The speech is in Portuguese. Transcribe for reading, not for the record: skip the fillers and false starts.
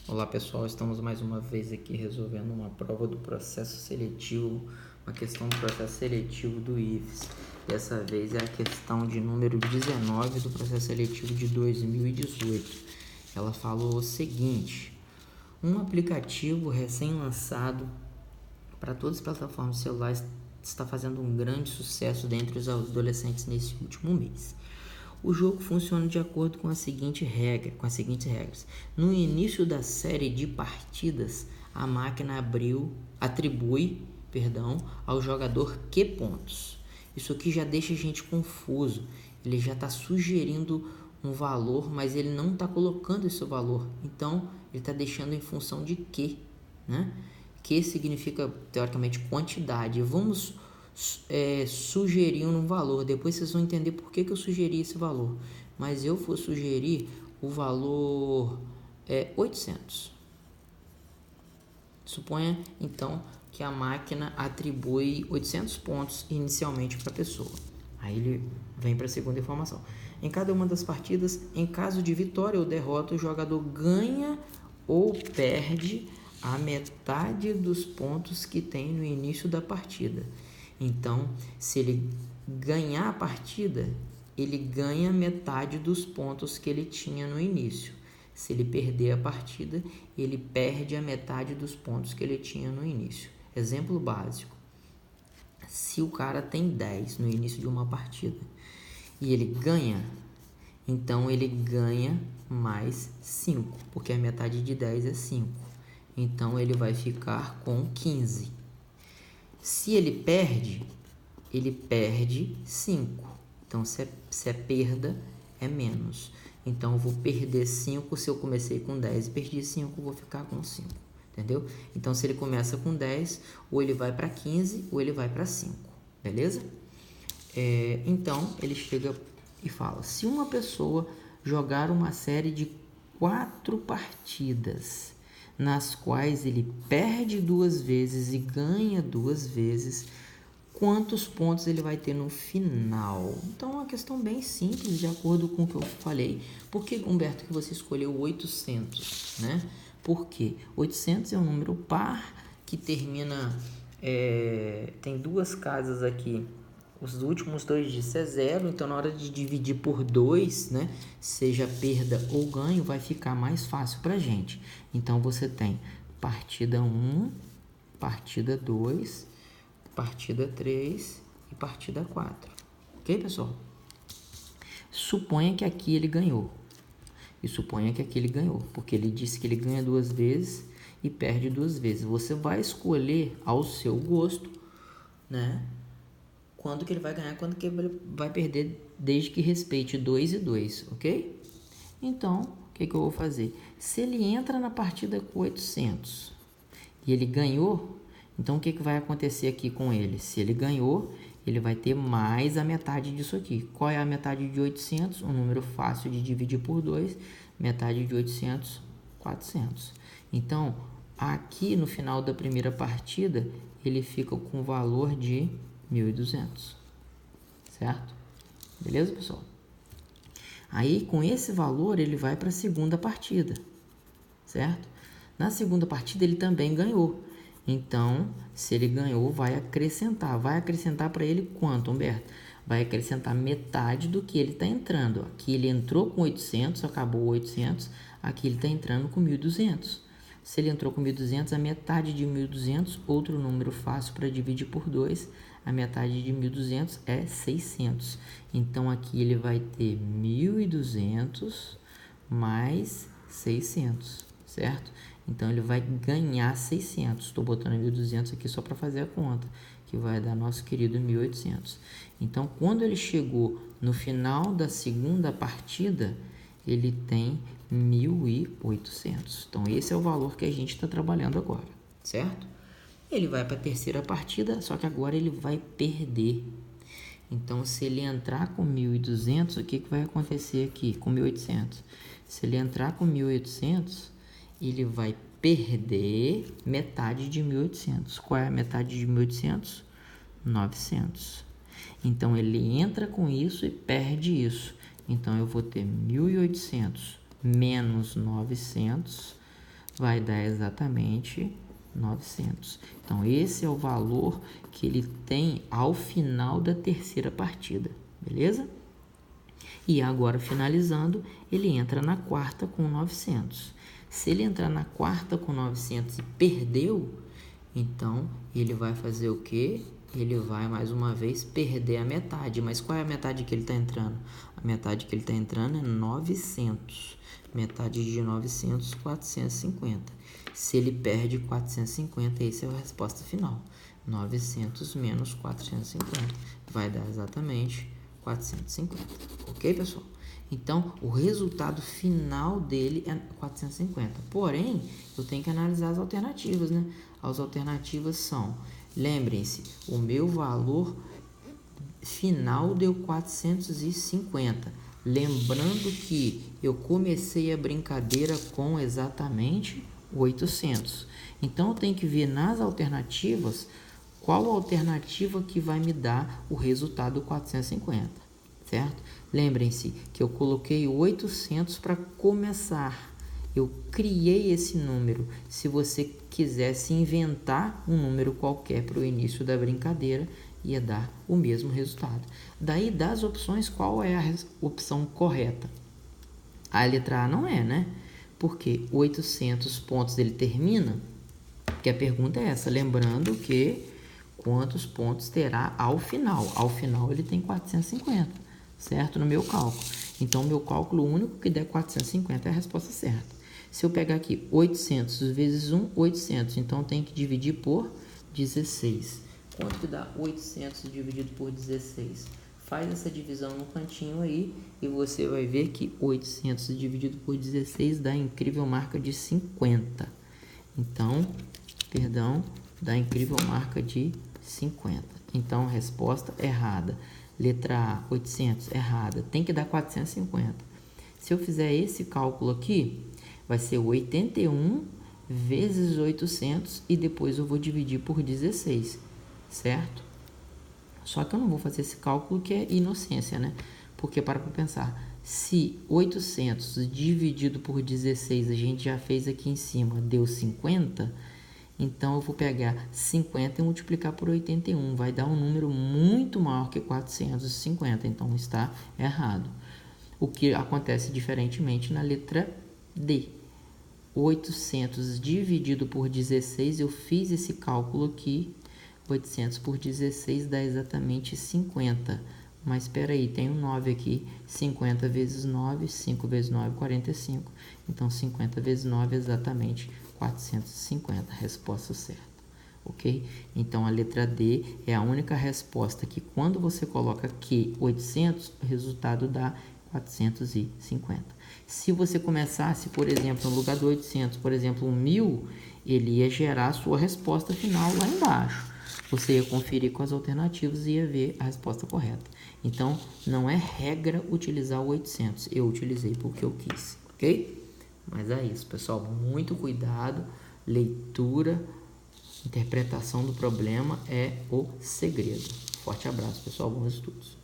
Olá pessoal, estamos mais uma vez aqui resolvendo uma prova do processo seletivo, uma questão do processo seletivo do IFES. Dessa vez é a questão de número 19 do processo seletivo de 2018. Ela falou o seguinte: um aplicativo recém-lançado para todas as plataformas celulares está fazendo um grande sucesso dentre os adolescentes nesse último mês. O jogo funciona de acordo com as seguintes regras. No início da série de partidas, a máquina atribui ao jogador Q pontos. Isso aqui já deixa a gente confuso. Ele já está sugerindo um valor, mas ele não está colocando esse valor. Então, ele está deixando em função de Q, né? Q significa, teoricamente, quantidade. Vamos sugerir um valor. Depois vocês vão entender por que eu sugeri esse valor. Mas eu vou sugerir o valor 800. Suponha, então, que a máquina atribui 800 pontos inicialmente para a pessoa. Aí ele vem para a segunda informação. Em cada uma das partidas, em caso de vitória ou derrota, o jogador ganha ou perde a metade dos pontos que tem no início da partida. Então, se ele ganhar a partida, ele ganha metade dos pontos que ele tinha no início. Se ele perder a partida, ele perde a metade dos pontos que ele tinha no início. Exemplo básico: se o cara tem 10 no início de uma partida e ele ganha, então ele ganha mais 5, porque a metade de 10 é 5. Então ele vai ficar com 15. Se ele perde 5. Então, se é perda, é menos. Então, eu vou perder 5. Se eu comecei com 10 e perdi 5, eu vou ficar com 5. Entendeu? Então, se ele começa com 10, ou ele vai para 15, ou ele vai para 5. Beleza? Então, ele chega e fala: se uma pessoa jogar uma série de 4 partidas, nas quais ele perde 2 vezes e ganha 2 vezes, quantos pontos ele vai ter no final? Então, é uma questão bem simples, de acordo com o que eu falei. Por que, Humberto, que você escolheu 800, né? Porque 800 é um número par que termina... tem 2 casas aqui. Os últimos 2 dígitos é 0, então na hora de dividir por 2, né, seja perda ou ganho, vai ficar mais fácil para a gente. Então, você tem partida 1, partida 2, partida 3 e partida 4. Ok, pessoal? Suponha que aqui ele ganhou. E suponha que aqui ele ganhou, porque ele disse que ele ganha 2 vezes e perde 2 vezes. Você vai escolher ao seu gosto, né, quando que ele vai ganhar, quando que ele vai perder, desde que respeite 2 e 2, ok? Então, o que eu vou fazer? Se ele entra na partida com 800 e ele ganhou, então o que vai acontecer aqui com ele? Se ele ganhou, ele vai ter mais a metade disso aqui. Qual é a metade de 800? Um número fácil de dividir por 2. Metade de 800, 400. Então, aqui no final da primeira partida, ele fica com o valor de 1.200. Certo? Beleza, pessoal? Aí, com esse valor, ele vai para a segunda partida. Certo? Na segunda partida, ele também ganhou. Então, se ele ganhou, vai acrescentar. Vai acrescentar para ele quanto, Humberto? Vai acrescentar metade do que ele está entrando. Aqui ele entrou com 800, acabou 800. Aqui ele está entrando com 1.200. Se ele entrou com 1.200, a metade de 1.200, outro número fácil para dividir por 2, a metade de 1.200 é 600. Então, aqui ele vai ter 1.200 mais 600, certo? Então, ele vai ganhar 600. Estou botando 1.200 aqui só para fazer a conta, que vai dar nosso querido 1.800. Então, quando ele chegou no final da segunda partida, ele tem 1.800. Então, esse é o valor que a gente está trabalhando agora, certo? Ele vai para a terceira partida, só que agora ele vai perder. Então, se ele entrar com 1.200, o que vai acontecer aqui com 1.800? Se ele entrar com 1.800, ele vai perder metade de 1.800. Qual é a metade de 1.800? 900. Então, ele entra com isso e perde isso. Então, eu vou ter 1.800 menos 900 vai dar exatamente 900. Então, esse é o valor que ele tem ao final da terceira partida, beleza? E agora, finalizando, ele entra na quarta com 900. Se ele entrar na quarta com 900 e perdeu, então ele vai fazer o quê? Ele vai, mais uma vez, perder a metade. Mas qual é a metade que ele está entrando? A metade que ele está entrando é 900. Metade de 900, 450. Se ele perde 450, essa é a resposta final. 900 menos 450 vai dar exatamente 450. Ok, pessoal? Então, o resultado final dele é 450. Porém, eu tenho que analisar as alternativas, né? As alternativas são, lembrem-se, o meu valor final deu 450. Lembrando que eu comecei a brincadeira com exatamente 800. Então, eu tenho que ver nas alternativas qual alternativa que vai me dar o resultado 450, certo? Lembrem-se que eu coloquei 800 para começar. Eu criei esse número. Se você quisesse inventar um número qualquer para o início da brincadeira, ia dar o mesmo resultado. Daí, das opções, qual é a opção correta? A letra A não é, né? Porque 800 pontos ele termina, que a pergunta é essa. Lembrando que quantos pontos terá ao final? Ao final ele tem 450, certo? No meu cálculo. Então, o meu cálculo único que der 450 é a resposta certa. Se eu pegar aqui 800 vezes 1, 800. Então, tem que dividir por 16. Quanto que dá 800 dividido por 16? Faz essa divisão no cantinho aí e você vai ver que 800 dividido por 16 dá a incrível marca de 50. Então, dá a incrível marca de 50. Então, resposta errada. Letra A, 800, errada. Tem que dar 450. Se eu fizer esse cálculo aqui, vai ser 81 vezes 800 e depois eu vou dividir por 16, certo? Só que eu não vou fazer esse cálculo que é inocência, né? Porque para pensar, se 800 dividido por 16 a gente já fez aqui em cima, deu 50, então eu vou pegar 50 e multiplicar por 81, vai dar um número muito maior que 450, então está errado. O que acontece diferentemente na letra D. 800 dividido por 16, eu fiz esse cálculo aqui, 800 por 16 dá exatamente 50. Mas espera aí, tem um 9 aqui, 50 vezes 9, 5 vezes 9, 45. Então, 50 vezes 9 é exatamente 450, resposta certa, ok? Então, a letra D é a única resposta que, quando você coloca aqui 800, o resultado dá 450. Se você começasse, por exemplo, no lugar do 800, por exemplo, 1000, ele ia gerar a sua resposta final lá embaixo. Você ia conferir com as alternativas e ia ver a resposta correta. Então, não é regra utilizar o 800. Eu utilizei porque eu quis, ok? Mas é isso, pessoal. Muito cuidado. Leitura, interpretação do problema é o segredo. Forte abraço, pessoal. Bons estudos.